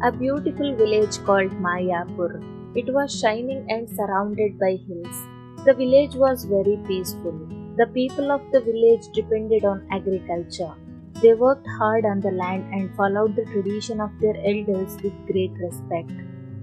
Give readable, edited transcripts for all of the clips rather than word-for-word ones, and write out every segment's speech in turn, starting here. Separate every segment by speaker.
Speaker 1: a beautiful village called Mayapur. It was shining and surrounded by hills. The village was very peaceful. The people of the village depended on agriculture. They worked hard on the land and followed the tradition of their elders with great respect.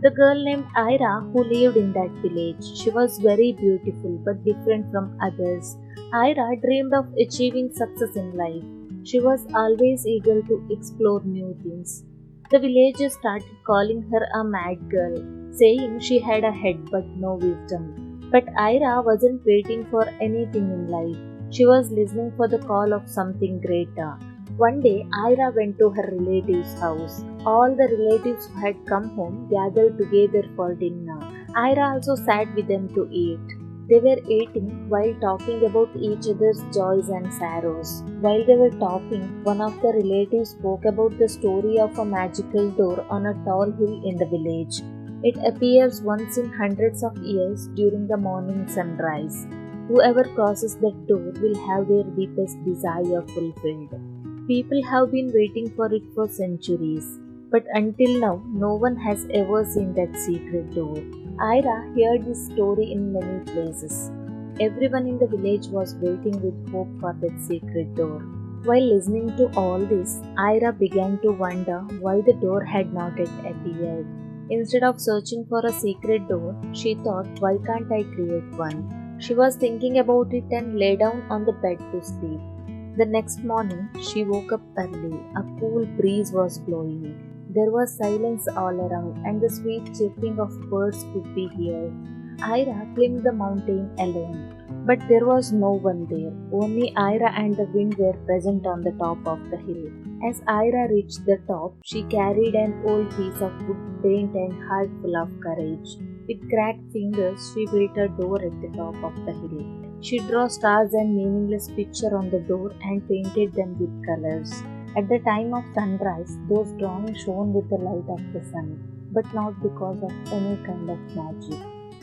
Speaker 1: The girl named Ayra who lived in that village. She was very beautiful but different from others. Ayra dreamed of achieving success in life. She was always eager to explore new things. The villagers started calling her a mad girl, saying she had a head but no wisdom. But Ira wasn't waiting for anything in life. She was listening for the call of something greater. One day, Ira went to her relative's house. All the relatives who had come home gathered together for dinner. Ira also sat with them to eat. They were eating while talking about each other's joys and sorrows. While they were talking, one of the relatives spoke about the story of a magical door on a tall hill in the village. It appears once in hundreds of years during the morning sunrise. Whoever crosses that door will have their deepest desire fulfilled. People have been waiting for it for centuries, but until now, no one has ever seen that secret door. Ira heard this story in many places. Everyone in the village was waiting with hope for that secret door. While listening to all this, Ira began to wonder why the door had not yet appeared. Instead of searching for a secret door, she thought, why can't I create one? She was thinking about it and lay down on the bed to sleep. The next morning, she woke up early. A cool breeze was blowing. There was silence all around, and the sweet chirping of birds could be heard. Ira climbed the mountain alone, but there was no one there. Only Ira and the wind were present on the top of the hill. As Ira reached the top, she carried an old piece of wood, faint and heart full of courage. With cracked fingers, she built a door at the top of the hill. She drew stars and meaningless pictures on the door and painted them with colors. At the time of sunrise, those drawings shone with the light of the sun, but not because of any kind of magic.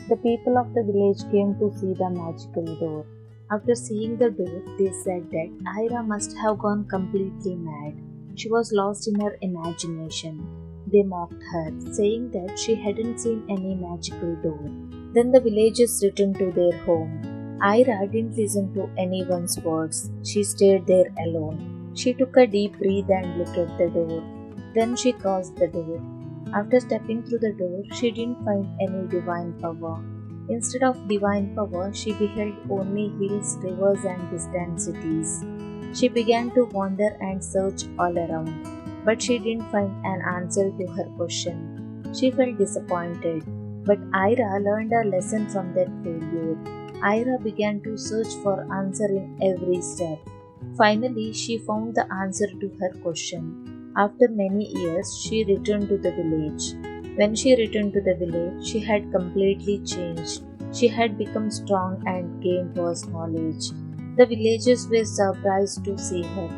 Speaker 1: The people of the village came to see the magical door. After seeing the door, they said that Ira must have gone completely mad. She was lost in her imagination. They mocked her, saying that she hadn't seen any magical door. Then the villagers returned to their home. Ira didn't listen to anyone's words. She stayed there alone. She took a deep breath and looked at the door. Then she crossed the door. After stepping through the door, she didn't find any divine power. Instead of divine power, she beheld only hills, rivers, and distant cities. She began to wander and search all around, but she didn't find an answer to her question. She felt disappointed, but Ira learned a lesson from that failure. Ira began to search for answer in every step. Finally, she found the answer to her question. After many years, she returned to the village. When she returned to the village, she had completely changed. She had become strong and gained vast knowledge. The villagers were surprised to see her.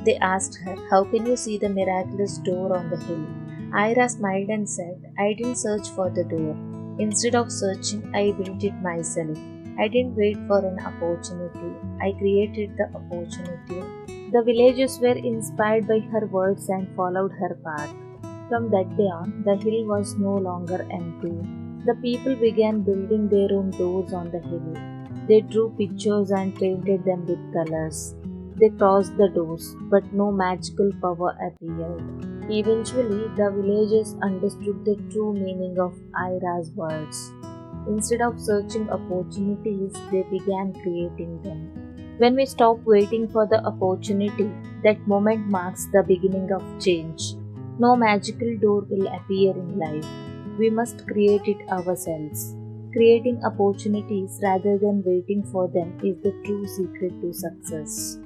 Speaker 1: They asked her, how can you see the miraculous door on the hill? Ira smiled and said, I didn't search for the door. Instead of searching, I built it myself. I didn't wait for an opportunity. I created the opportunity. The villagers were inspired by her words and followed her path. From that day on, the hill was no longer empty. The people began building their own doors on the hill. They drew pictures and painted them with colors. They crossed the doors, but no magical power appeared. Eventually, the villagers understood the true meaning of Ira's words. Instead of searching opportunities, they began creating them. When we stop waiting for the opportunity, that moment marks the beginning of change. No magical door will appear in life. We must create it ourselves. Creating opportunities rather than waiting for them is the true secret to success.